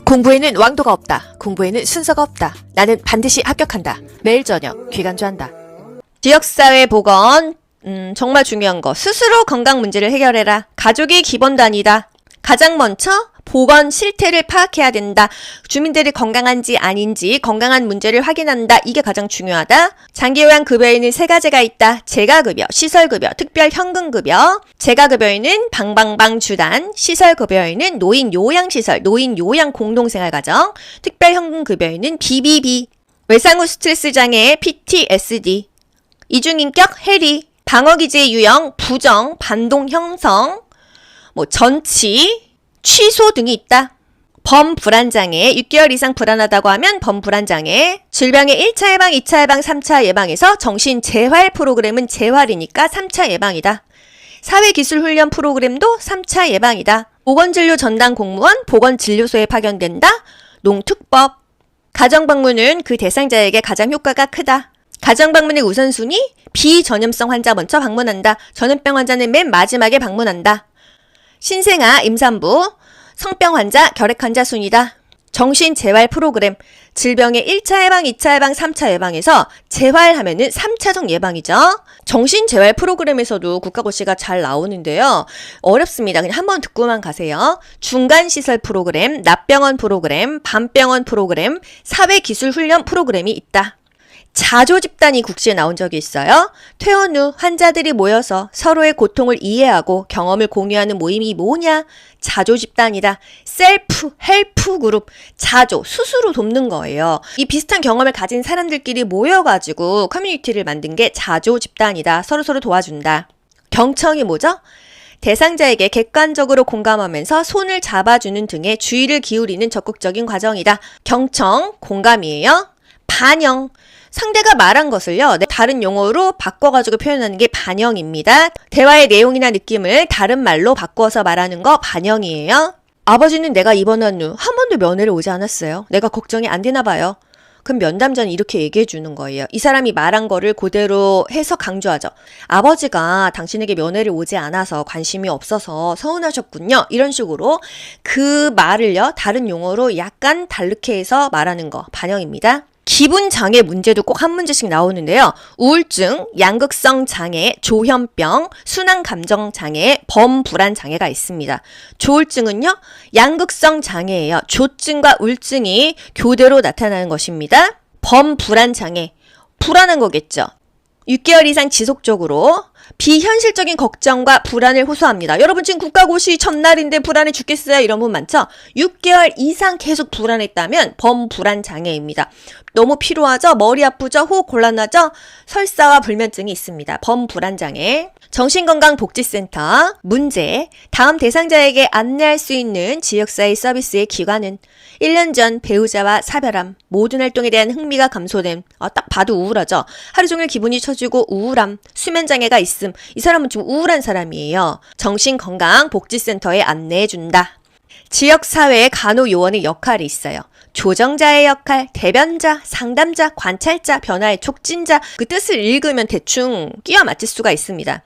공부에는 왕도가 없다. 공부에는 순서가 없다. 나는 반드시 합격한다. 매일 저녁 귀간주한다. 지역사회 보건 정말 중요한 거. 스스로 건강 문제를 해결해라. 가족이 기본 단위다. 가장 먼저 보건 실태를 파악해야 된다. 주민들이 건강한지 아닌지 건강한 문제를 확인한다. 이게 가장 중요하다. 장기요양급여에는 세 가지가 있다. 재가급여, 시설급여, 특별현금급여. 재가급여에는 방방방 주단, 시설급여에는 노인요양시설, 노인요양공동생활가정, 특별현금급여에는 BBB. 외상후 스트레스장애, PTSD. 이중인격, 해리. 방어기제 유형, 부정, 반동 형성, 전치, 취소 등이 있다. 범불안장애, 6개월 이상 불안하다고 하면 범불안장애. 질병의 1차 예방, 2차 예방, 3차 예방에서 정신재활 프로그램은 재활이니까 3차 예방이다. 사회기술훈련 프로그램도 3차 예방이다. 보건진료 전담 공무원, 보건진료소에 파견된다. 농특법. 가정방문은 그 대상자에게 가장 효과가 크다. 가정방문의 우선순위, 비전염성 환자 먼저 방문한다. 전염병 환자는 맨 마지막에 방문한다. 신생아, 임산부, 성병 환자, 결핵 환자 순이다. 정신재활 프로그램, 질병의 1차 예방, 2차 예방, 3차 예방에서 재활하면은 3차적 예방이죠. 정신재활 프로그램에서도 국가고시가 잘 나오는데요. 어렵습니다. 그냥 한번 듣고만 가세요. 중간시설 프로그램, 낮병원 프로그램, 밤병원 프로그램, 사회기술훈련 프로그램이 있다. 자조집단이 국시에 나온 적이 있어요. 퇴원 후 환자들이 모여서 서로의 고통을 이해하고 경험을 공유하는 모임이 뭐냐? 자조집단이다. 셀프 헬프 그룹, 자조, 스스로 돕는 거예요. 이 비슷한 경험을 가진 사람들끼리 모여가지고 커뮤니티를 만든 게 자조집단이다. 서로서로 도와준다. 경청이 뭐죠? 대상자에게 객관적으로 공감하면서 손을 잡아주는 등의 주의를 기울이는 적극적인 과정이다. 경청, 공감이에요. 반영, 상대가 말한 것을요, 다른 용어로 바꿔가지고 표현하는 게 반영입니다. 대화의 내용이나 느낌을 다른 말로 바꿔서 말하는 거 반영이에요. 아버지는 내가 입원한 후 한 번도 면회를 오지 않았어요. 내가 걱정이 안 되나 봐요. 그럼 면담자는 이렇게 얘기해 주는 거예요. 이 사람이 말한 거를 그대로 해서 강조하죠. 아버지가 당신에게 면회를 오지 않아서 관심이 없어서 서운하셨군요. 이런 식으로 그 말을요, 다른 용어로 약간 다르게 해서 말하는 거 반영입니다. 기분장애 문제도 꼭 한 문제씩 나오는데요. 우울증, 양극성 장애, 조현병, 순환감정 장애, 범불안 장애가 있습니다. 조울증은요, 양극성 장애예요. 조증과 우울증이 교대로 나타나는 것입니다. 범불안 장애, 불안한 거겠죠. 6개월 이상 지속적으로 비현실적인 걱정과 불안을 호소합니다. 여러분 지금 국가고시 첫날인데 불안해 죽겠어요? 이런 분 많죠? 6개월 이상 계속 불안했다면 범불안 장애입니다. 너무 피로하죠? 머리 아프죠? 호흡 곤란하죠? 설사와 불면증이 있습니다. 범불안 장애. 정신건강복지센터 문제, 다음 대상자에게 안내할 수 있는 지역사회 서비스의 기관은 1년 전 배우자와 사별함, 모든 활동에 대한 흥미가 감소됨, 딱 봐도 우울하죠. 하루 종일 기분이 처지고 우울함, 수면장애가 있음. 이 사람은 좀 우울한 사람이에요. 정신건강복지센터에 안내해준다. 지역사회의 간호요원의 역할이 있어요. 조정자의 역할, 대변자, 상담자, 관찰자, 변화의 촉진자, 그 뜻을 읽으면 대충 끼워 맞출 수가 있습니다.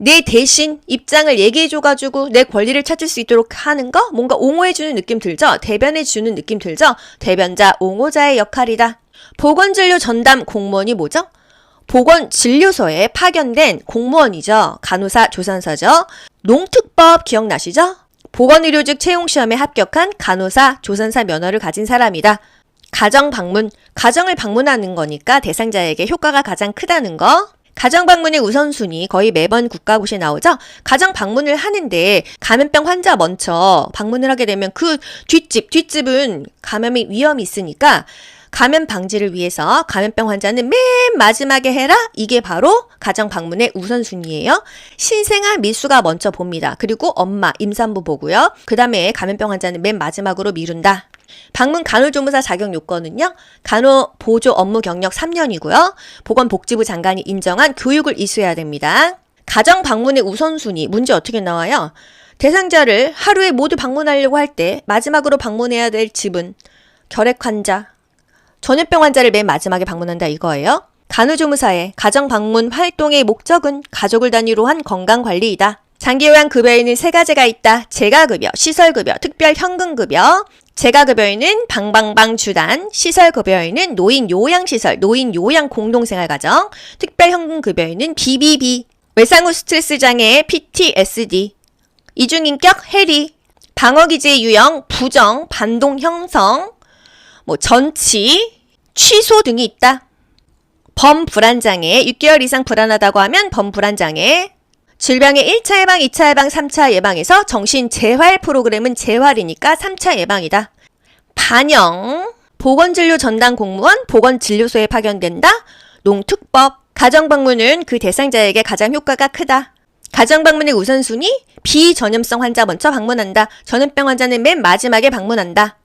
내 대신 입장을 얘기해줘가지고 내 권리를 찾을 수 있도록 하는 거? 뭔가 옹호해주는 느낌 들죠? 대변해주는 느낌 들죠? 대변자, 옹호자의 역할이다. 보건진료 전담 공무원이 뭐죠? 보건진료소에 파견된 공무원이죠. 간호사, 조산사죠. 농특법 기억나시죠? 보건의료직 채용시험에 합격한 간호사, 조산사 면허를 가진 사람이다. 가정방문, 가정을 방문하는 거니까 대상자에게 효과가 가장 크다는 거. 가정방문의 우선순위 거의 매번 국가고시에 나오죠. 가정방문을 하는데 감염병 환자 먼저 방문을 하게 되면 그 뒷집은 감염의 위험이 있으니까 감염 방지를 위해서 감염병 환자는 맨 마지막에 해라. 이게 바로 가정방문의 우선순위예요. 신생아 미수가 먼저 봅니다. 그리고 엄마, 임산부 보고요. 그 다음에 감염병 환자는 맨 마지막으로 미룬다. 방문 간호조무사 자격 요건은요. 간호보조 업무 경력 3년이고요. 보건복지부 장관이 인정한 교육을 이수해야 됩니다. 가정방문의 우선순위 문제 어떻게 나와요? 대상자를 하루에 모두 방문하려고 할 때 마지막으로 방문해야 될 집은 결핵 환자, 전염병 환자를 맨 마지막에 방문한다 이거예요. 간호조무사의 가정방문 활동의 목적은 가족을 단위로 한 건강관리이다. 장기요양급여에는 세 가지가 있다. 재가급여, 시설급여, 특별현금급여. 재가급여에는 방방방 주단, 시설급여에는 노인 요양시설, 노인 요양 공동생활가정, 특별현금급여에는 BBB, 외상후 스트레스 장애 PTSD, 이중인격 해리, 방어기제 유형, 부정, 반동 형성, 전치, 취소 등이 있다. 범불안장애, 6개월 이상 불안하다고 하면 범불안장애, 질병의 1차 예방, 2차 예방, 3차 예방에서 정신재활 프로그램은 재활이니까 3차 예방이다. 반영, 보건진료 전담 공무원, 보건진료소에 파견된다. 농특법, 가정방문은 그 대상자에게 가장 효과가 크다. 가정방문의 우선순위, 비전염성 환자 먼저 방문한다. 전염병 환자는 맨 마지막에 방문한다.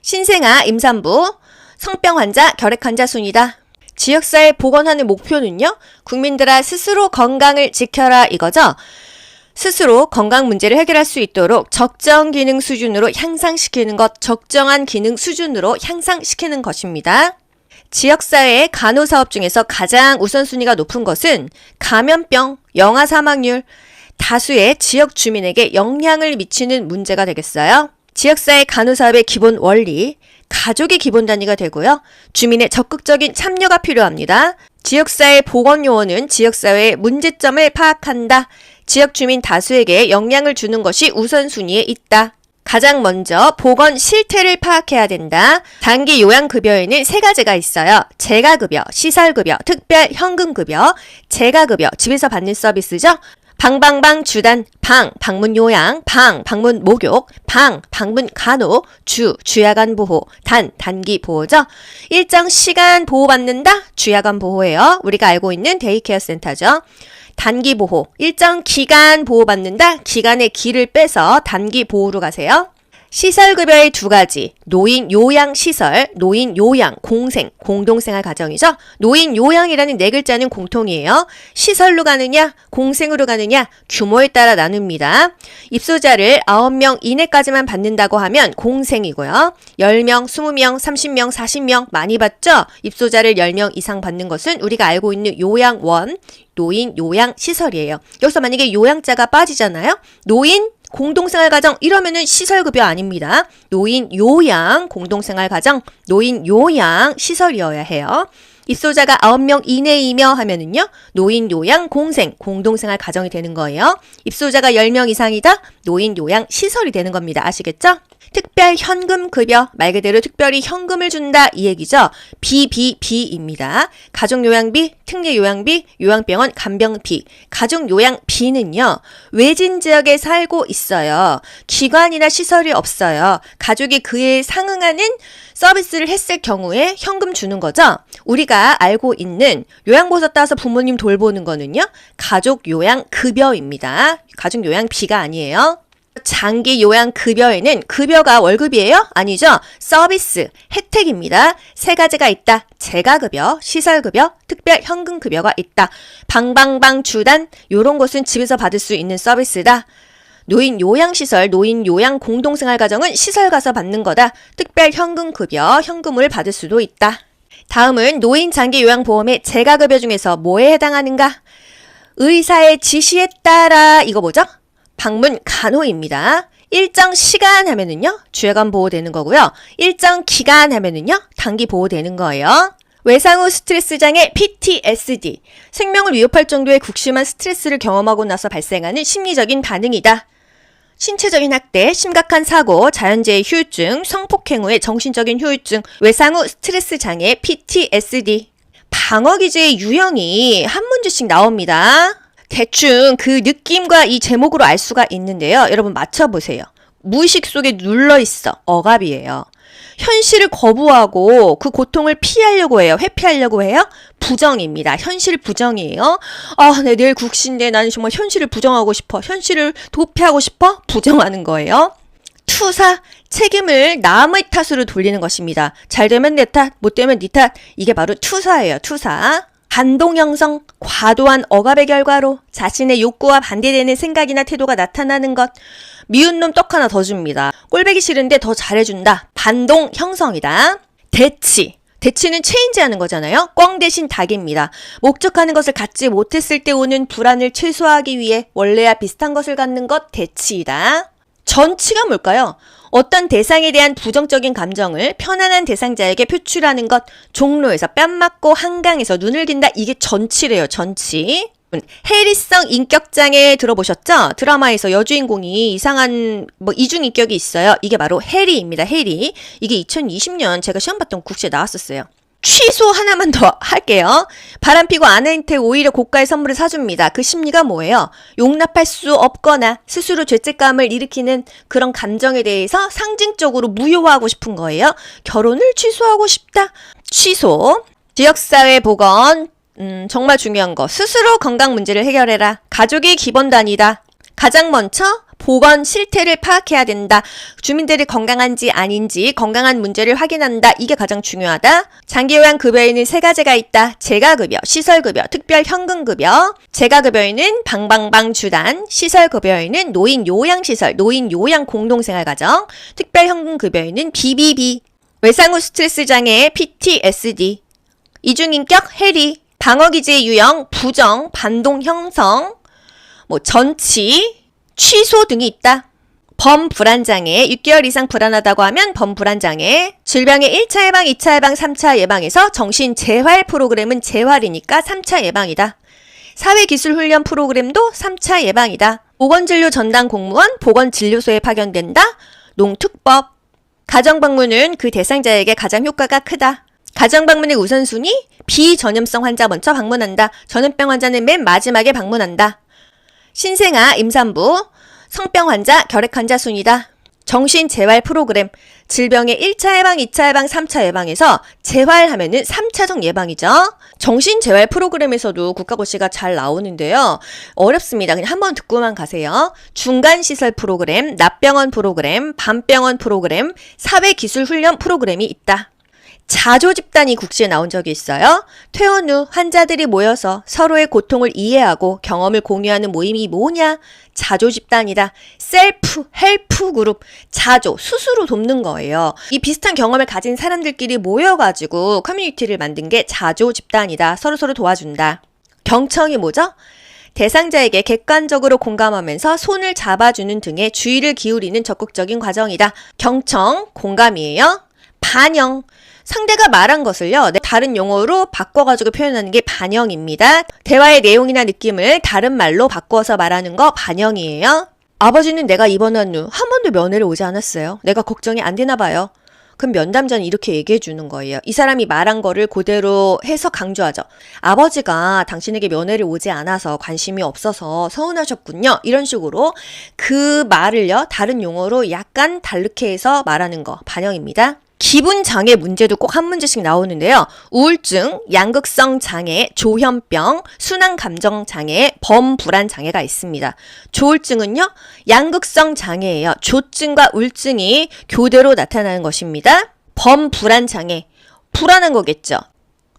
신생아, 임산부, 성병 환자, 결핵 환자 순이다. 지역사회 복원하는 목표는요, 국민들아 스스로 건강을 지켜라 이거죠. 스스로 건강 문제를 해결할 수 있도록 적정 기능 수준으로 향상시키는 것, 적정한 기능 수준으로 향상시키는 것입니다. 지역사회의 간호사업 중에서 가장 우선순위가 높은 것은 감염병, 영아 사망률, 다수의 지역 주민에게 영향을 미치는 문제가 되겠어요. 지역사회 간호사업의 기본 원리, 가족이 기본 단위가 되고요. 주민의 적극적인 참여가 필요합니다. 지역사회 보건요원은 지역사회의 문제점을 파악한다. 지역 주민 다수에게 영향을 주는 것이 우선순위에 있다. 가장 먼저 보건 실태를 파악해야 된다. 단기 요양급여에는 세 가지가 있어요. 재가급여, 시설급여, 특별현금급여. 재가급여, 집에서 받는 서비스죠. 방방방 주단, 방문 요양, 방문 목욕, 방문 간호, 주야간 보호, 단기 보호죠. 일정 시간 보호받는다, 주야간 보호예요. 우리가 알고 있는 데이케어 센터죠. 단기 보호, 일정 기간 보호받는다, 기간의 기를 빼서 단기 보호로 가세요. 시설급여의 두 가지, 노인 요양시설, 노인 요양, 공동생활 가정이죠. 노인 요양이라는 네 글자는 공통이에요. 시설로 가느냐, 공생으로 가느냐, 규모에 따라 나눕니다. 입소자를 9명 이내까지만 받는다고 하면 공생이고요. 10명, 20명, 30명, 40명 많이 받죠? 입소자를 10명 이상 받는 것은 우리가 알고 있는 요양원, 노인 요양시설이에요. 여기서 만약에 요양자가 빠지잖아요. 노인 공동생활가정 이러면은 시설급여 아닙니다. 노인 요양 공동생활가정, 노인 요양 시설이어야 해요. 입소자가 9명 이내이며 하면은요, 노인 요양 공동생활 가정이 되는 거예요. 입소자가 10명 이상이다, 노인 요양 시설이 되는 겁니다. 아시겠죠? 특별 현금 급여, 말 그대로 특별히 현금을 준다 이 얘기죠. BBB입니다. 가족요양비, 특례요양비, 요양병원 간병비. 가족요양비는요, 외진 지역에 살고 있어요. 기관이나 시설이 없어요. 가족이 그에 상응하는 서비스를 했을 경우에 현금 주는 거죠. 우리가 알고 있는 요양보호사 따서 부모님 돌보는 거는요, 가족요양급여입니다. 가족요양비가 아니에요. 장기 요양 급여에는 급여가 월급이에요? 아니죠. 서비스, 혜택입니다. 세 가지가 있다. 재가급여, 시설급여, 특별현금급여가 있다. 방방방 주단, 요런 것은 집에서 받을 수 있는 서비스다. 노인 요양시설, 노인 요양 공동생활가정은 시설 가서 받는 거다. 특별현금급여, 현금을 받을 수도 있다. 다음은 노인 장기 요양보험의 재가급여 중에서 뭐에 해당하는가? 의사의 지시에 따라, 이거 뭐죠? 방문 간호입니다. 일정 시간 하면은요, 주야간 보호되는 거고요. 일정 기간 하면은요, 단기 보호되는 거예요. 외상후 스트레스 장애 PTSD, 생명을 위협할 정도의 극심한 스트레스를 경험하고 나서 발생하는 심리적인 반응이다. 신체적인 학대, 심각한 사고, 자연재해 후유증, 성폭행 후의 정신적인 후유증, 외상후 스트레스 장애 PTSD. 방어기제의 유형이 한 문제씩 나옵니다. 대충 그 느낌과 이 제목으로 알 수가 있는데요. 여러분 맞춰보세요. 무의식 속에 눌러있어. 억압이에요. 현실을 거부하고 그 고통을 피하려고 해요. 회피하려고 해요. 부정입니다. 현실 부정이에요. 네, 내일 국시인데 나는 정말 현실을 부정하고 싶어. 현실을 도피하고 싶어. 부정하는 거예요. 투사, 책임을 남의 탓으로 돌리는 것입니다. 잘 되면 내 탓, 못 되면 네 탓. 이게 바로 투사예요. 투사. 반동 형성, 과도한 억압의 결과로 자신의 욕구와 반대되는 생각이나 태도가 나타나는 것. 미운 놈 떡 하나 더 줍니다. 꼴배기 싫은데 더 잘해준다. 반동 형성이다. 대치. 대치는 체인지하는 거잖아요. 꽝 대신 닭입니다. 목적하는 것을 갖지 못했을 때 오는 불안을 최소화하기 위해 원래와 비슷한 것을 갖는 것 대치이다. 전치가 뭘까요? 어떤 대상에 대한 부정적인 감정을 편안한 대상자에게 표출하는 것, 종로에서 뺨 맞고 한강에서 눈을 긴다. 이게 전치래요, 전치. 해리성 인격장애 들어보셨죠? 드라마에서 여주인공이 이상한 이중인격이 있어요. 이게 바로 해리입니다. 해리. 이게 2020년 제가 시험 봤던 국시에 나왔었어요. 취소 하나만 더 할게요. 바람피고 아내한테 오히려 고가의 선물을 사줍니다. 그 심리가 뭐예요? 용납할 수 없거나 스스로 죄책감을 일으키는 그런 감정에 대해서 상징적으로 무효화하고 싶은 거예요. 결혼을 취소하고 싶다. 취소. 지역사회 보건. 정말 중요한 거. 스스로 건강 문제를 해결해라. 가족이 기본 단위다. 가장 먼저 보건 실태를 파악해야 된다. 주민들이 건강한지 아닌지 건강한 문제를 확인한다. 이게 가장 중요하다. 장기요양급여에는 세 가지가 있다. 재가급여, 시설급여, 특별현금급여. 재가급여에는 방방방 주단, 시설급여에는 노인요양시설, 노인요양공동생활가정, 특별현금급여에는 BBB, 외상후 스트레스장애, PTSD, 이중인격, 해리, 방어기제 유형, 부정, 반동 형성, 전치, 취소 등이 있다. 범불안장애, 6개월 이상 불안하다고 하면 범불안장애. 질병의 1차 예방, 2차 예방, 3차 예방에서 정신재활 프로그램은 재활이니까 3차 예방이다. 사회기술훈련 프로그램도 3차 예방이다. 보건진료 전담 공무원, 보건진료소에 파견된다. 농특법. 가정방문은 그 대상자에게 가장 효과가 크다. 가정방문의 우선순위, 비전염성 환자 먼저 방문한다. 전염병 환자는 맨 마지막에 방문한다. 신생아, 임산부, 성병 환자, 결핵 환자 순이다. 정신재활 프로그램, 질병의 1차 예방, 2차 예방, 3차 예방에서 재활하면은 3차적 예방이죠. 정신재활 프로그램에서도 국가고시가 잘 나오는데요. 어렵습니다. 그냥 한번 듣고만 가세요. 중간시설 프로그램, 낮병원 프로그램, 밤병원 프로그램, 사회기술훈련 프로그램이 있다. 자조집단이 국시에 나온 적이 있어요. 퇴원 후 환자들이 모여서 서로의 고통을 이해하고 경험을 공유하는 모임이 뭐냐? 자조집단이다. 셀프 헬프 그룹, 자조, 스스로 돕는 거예요. 이 비슷한 경험을 가진 사람들끼리 모여가지고 커뮤니티를 만든 게 자조집단이다. 서로서로 도와준다. 경청이 뭐죠? 대상자에게 객관적으로 공감하면서 손을 잡아주는 등의 주의를 기울이는 적극적인 과정이다. 경청, 공감이에요. 반영. 상대가 말한 것을요, 다른 용어로 바꿔가지고 표현하는 게 반영입니다. 대화의 내용이나 느낌을 다른 말로 바꿔서 말하는 거 반영이에요. 아버지는 내가 입원한 후 한 번도 면회를 오지 않았어요. 내가 걱정이 안 되나 봐요. 그럼 면담자는 이렇게 얘기해 주는 거예요. 이 사람이 말한 거를 그대로 해서 강조하죠. 아버지가 당신에게 면회를 오지 않아서 관심이 없어서 서운하셨군요. 이런 식으로 그 말을요, 다른 용어로 약간 다르게 해서 말하는 거 반영입니다. 기분장애 문제도 꼭 한 문제씩 나오는데요. 우울증, 양극성 장애, 조현병, 순환감정 장애, 범불안 장애가 있습니다. 조울증은요, 양극성 장애예요. 조증과 우울증이 교대로 나타나는 것입니다. 범불안 장애, 불안한 거겠죠.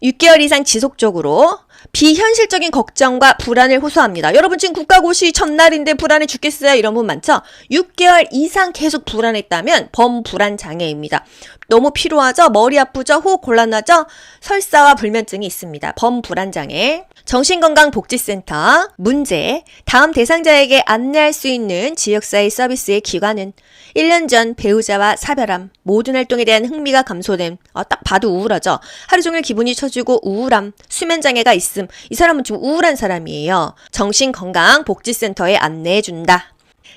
6개월 이상 지속적으로 비현실적인 걱정과 불안을 호소합니다. 여러분 지금 국가고시 첫날인데 불안해 죽겠어요. 이런 분 많죠? 6개월 이상 계속 불안했다면 범불안 장애입니다. 너무 피로하죠? 머리 아프죠? 호흡 곤란하죠? 설사와 불면증이 있습니다. 범불안 장애. 정신건강복지센터 문제. 다음 대상자에게 안내할 수 있는 지역사회 서비스의 기관은 1년 전 배우자와 사별함, 모든 활동에 대한 흥미가 감소됨. 딱 봐도 우울하죠? 하루 종일 기분이 처지고 우울함, 수면장애가 있음. 이 사람은 좀 우울한 사람이에요. 정신건강복지센터에 안내해준다.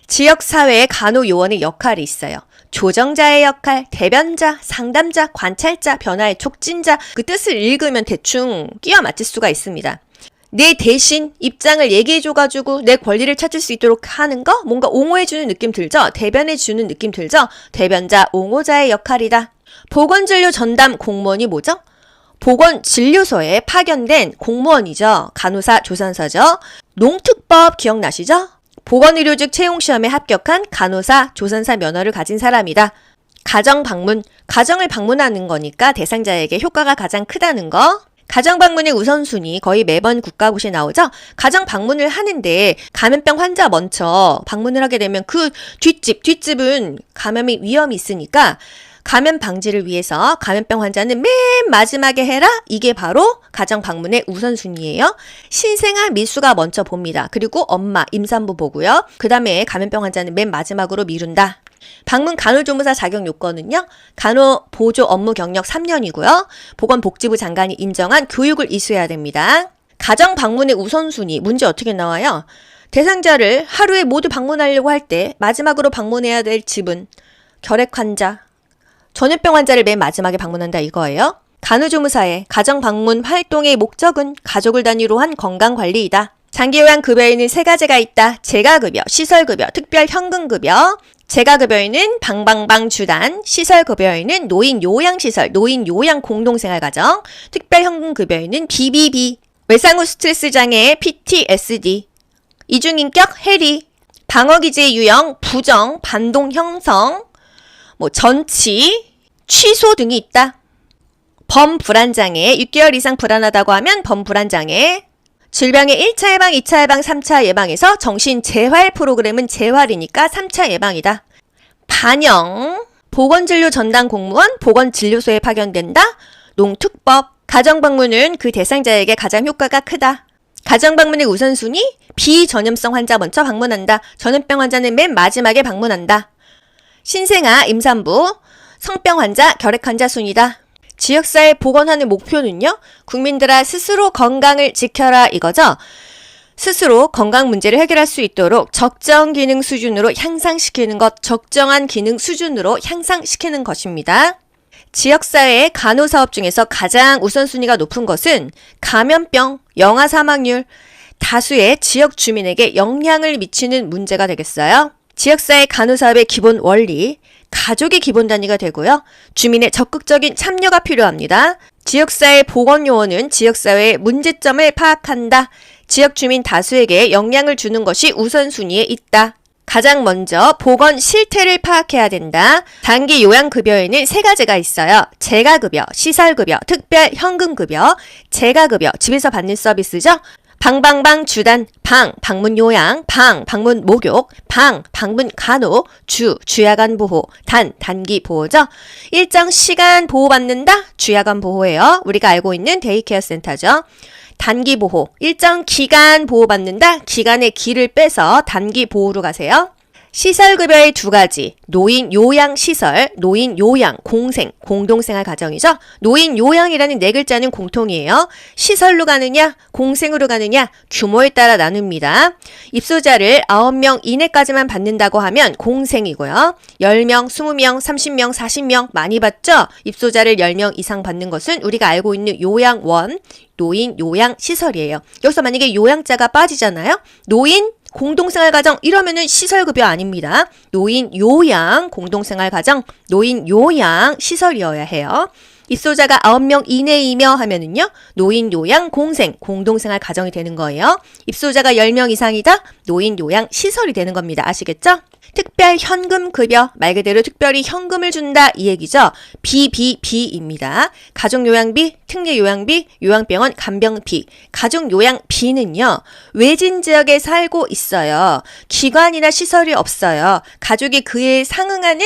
지역사회의 간호요원의 역할이 있어요. 조정자의 역할, 대변자, 상담자, 관찰자, 변화의 촉진자. 그 뜻을 읽으면 대충 끼워 맞출 수가 있습니다. 내 대신 입장을 얘기해줘가지고 내 권리를 찾을 수 있도록 하는 거? 뭔가 옹호해주는 느낌 들죠? 대변해주는 느낌 들죠? 대변자, 옹호자의 역할이다. 보건진료 전담 공무원이 뭐죠? 보건진료소에 파견된 공무원이죠. 간호사, 조산사죠. 농특법 기억나시죠? 보건의료직 채용시험에 합격한 간호사, 조산사 면허를 가진 사람이다. 가정방문, 가정을 방문하는 거니까 대상자에게 효과가 가장 크다는 거. 가정방문의 우선순위 거의 매번 국가고시에 나오죠. 가정방문을 하는데 감염병 환자 먼저 방문을 하게 되면 그 뒷집은 감염의 위험이 있으니까 감염 방지를 위해서 감염병 환자는 맨 마지막에 해라. 이게 바로 가정 방문의 우선순위예요. 신생아 미수가 먼저 봅니다. 그리고 엄마, 임산부 보고요. 그 다음에 감염병 환자는 맨 마지막으로 미룬다. 방문 간호조무사 자격 요건은요. 간호보조 업무 경력 3년이고요. 보건복지부 장관이 인정한 교육을 이수해야 됩니다. 가정 방문의 우선순위 문제 어떻게 나와요? 대상자를 하루에 모두 방문하려고 할 때 마지막으로 방문해야 될 집은 결핵 환자, 전염병 환자를 맨 마지막에 방문한다 이거예요. 간호조무사의 가정 방문 활동의 목적은 가족을 단위로 한 건강관리이다. 장기요양급여에는 세 가지가 있다. 재가급여, 시설급여, 특별현금급여. 재가급여에는 방방방 주단, 시설급여에는 노인요양시설, 노인요양공동생활가정, 특별현금급여에는 BBB, 외상후 스트레스 장애, PTSD, 이중인격, 해리, 방어기제 유형, 부정, 반동 형성, 전치, 취소 등이 있다. 범불안장애, 6개월 이상 불안하다고 하면 범불안장애. 질병의 1차 예방, 2차 예방, 3차 예방에서 정신재활 프로그램은 재활이니까 3차 예방이다. 반영, 보건진료 전담 공무원, 보건진료소에 파견된다. 농특법, 가정방문은 그 대상자에게 가장 효과가 크다. 가정방문의 우선순위, 비전염성 환자 먼저 방문한다. 전염병 환자는 맨 마지막에 방문한다. 신생아, 임산부, 성병 환자, 결핵 환자 순이다. 지역사회 보건하는 목표는요. 국민들아 스스로 건강을 지켜라 이거죠. 스스로 건강 문제를 해결할 수 있도록 적정 기능 수준으로 향상시키는 것, 적정한 기능 수준으로 향상시키는 것입니다. 지역사회의 간호사업 중에서 가장 우선순위가 높은 것은 감염병, 영아 사망률, 다수의 지역 주민에게 영향을 미치는 문제가 되겠어요. 지역사회 간호사업의 기본 원리, 가족이 기본 단위가 되고요. 주민의 적극적인 참여가 필요합니다. 지역사회 보건요원은 지역사회의 문제점을 파악한다. 지역 주민 다수에게 영향을 주는 것이 우선순위에 있다. 가장 먼저 보건 실태를 파악해야 된다. 단기 요양급여에는 세 가지가 있어요. 재가급여, 시설급여, 특별현금급여. 재가급여, 집에서 받는 서비스죠. 방방방 주단, 방, 방문 요양, 방, 방문 목욕, 방, 방문 간호, 주, 주야간 보호, 단, 단기 보호죠. 일정 시간 보호받는다, 주야간 보호예요. 우리가 알고 있는 데이케어 센터죠. 단기 보호, 일정 기간 보호받는다, 기간의 기를 빼서 단기 보호로 가세요. 시설급여의 두 가지, 노인요양시설, 노인요양, 공생, 공동생활 가정이죠. 노인요양이라는 네 글자는 공통이에요. 시설로 가느냐, 공생으로 가느냐, 규모에 따라 나눕니다. 입소자를 9명 이내까지만 받는다고 하면 공생이고요. 10명, 20명, 30명, 40명 많이 받죠? 입소자를 10명 이상 받는 것은 우리가 알고 있는 요양원, 노인요양시설이에요. 여기서 만약에 요양자가 빠지잖아요. 노인 공동생활가정 이러면은 시설급여 아닙니다. 노인 요양 공동생활가정, 노인 요양 시설이어야 해요. 입소자가 9명 이내이며 하면은요. 노인 요양 공생 공동생활 가정이 되는 거예요. 입소자가 10명 이상이다. 노인 요양 시설이 되는 겁니다. 아시겠죠? 특별 현금 급여, 말 그대로 특별히 현금을 준다 이 얘기죠. BBB입니다. 가족요양비, 특례요양비, 요양병원 간병비. 가족요양비는요. 외진 지역에 살고 있어요. 기관이나 시설이 없어요. 가족이 그에 상응하는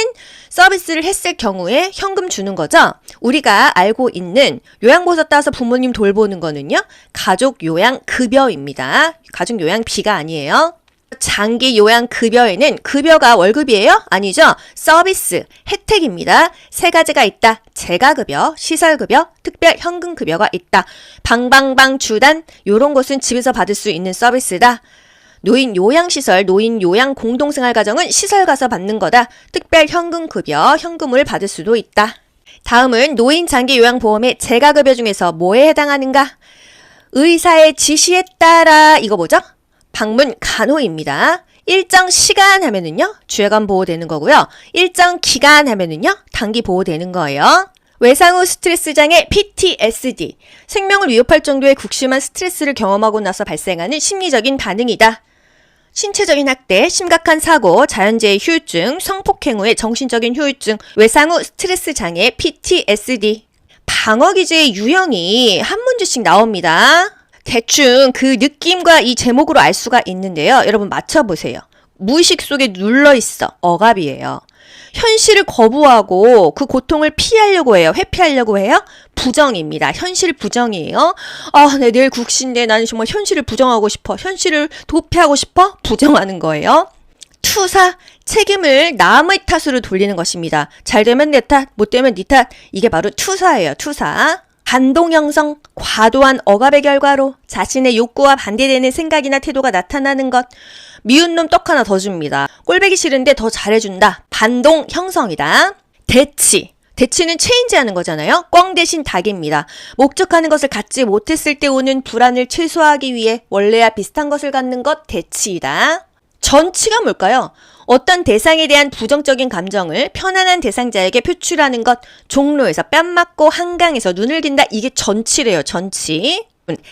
서비스를 했을 경우에 현금 주는 거죠. 우리가 알고 있는 요양보서 따서 부모님 돌보는 거는요. 가족요양급여입니다. 가족요양비가 아니에요. 장기 요양 급여에는 급여가 월급이에요? 아니죠. 서비스, 혜택입니다. 세 가지가 있다. 재가급여, 시설급여, 특별현금급여가 있다. 방방방 주단, 요런 것은 집에서 받을 수 있는 서비스다. 노인 요양시설, 노인 요양 공동생활가정은 시설 가서 받는 거다. 특별현금급여, 현금을 받을 수도 있다. 다음은 노인 장기 요양보험의 재가급여 중에서 뭐에 해당하는가? 의사의 지시에 따라 이거 뭐죠? 방문 간호입니다. 일정 시간 하면은요, 주야간 보호되는 거고요. 일정 기간 하면은요, 단기 보호되는 거예요. 외상후 스트레스 장애 PTSD, 생명을 위협할 정도의 극심한 스트레스를 경험하고 나서 발생하는 심리적인 반응이다. 신체적인 학대, 심각한 사고, 자연재해 후유증, 성폭행 후의 정신적인 후유증, 외상후 스트레스 장애 PTSD. 방어기제의 유형이 한 문제씩 나옵니다. 대충 그 느낌과 이 제목으로 알 수가 있는데요. 여러분 맞춰보세요. 무의식 속에 눌러있어. 억압이에요. 현실을 거부하고 그 고통을 피하려고 해요. 회피하려고 해요. 부정입니다. 현실 부정이에요. 아, 네, 내일 국시인데 나는 정말 현실을 부정하고 싶어. 현실을 도피하고 싶어. 부정하는 거예요. 투사, 책임을 남의 탓으로 돌리는 것입니다. 잘 되면 내 탓, 못 되면 네 탓. 이게 바로 투사예요. 투사. 반동 형성, 과도한 억압의 결과로 자신의 욕구와 반대되는 생각이나 태도가 나타나는 것. 미운 놈 떡 하나 더 줍니다. 꼴배기 싫은데 더 잘해준다. 반동 형성이다. 대치. 대치는 체인지하는 거잖아요. 꽝 대신 닭입니다. 목적하는 것을 갖지 못했을 때 오는 불안을 최소화하기 위해 원래와 비슷한 것을 갖는 것 대치이다. 전치가 뭘까요? 어떤 대상에 대한 부정적인 감정을 편안한 대상자에게 표출하는 것, 종로에서 뺨 맞고 한강에서 눈을 긴다. 이게 전치래요. 전치.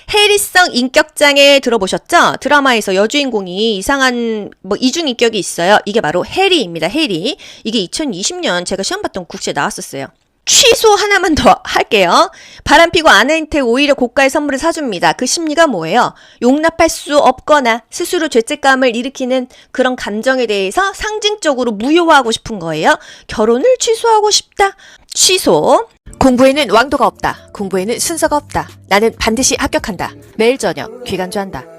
해리성 인격장애 들어보셨죠? 드라마에서 여주인공이 이상한 이중인격이 있어요. 이게 바로 해리입니다. 해리. 이게 2020년 제가 시험 봤던 국시에 나왔었어요. 취소 하나만 더 할게요. 바람피고 아내한테 오히려 고가의 선물을 사줍니다. 그 심리가 뭐예요? 용납할 수 없거나 스스로 죄책감을 일으키는 그런 감정에 대해서 상징적으로 무효화하고 싶은 거예요. 결혼을 취소하고 싶다. 취소. 공부에는 왕도가 없다. 공부에는 순서가 없다. 나는 반드시 합격한다. 매일 저녁 귀간주한다.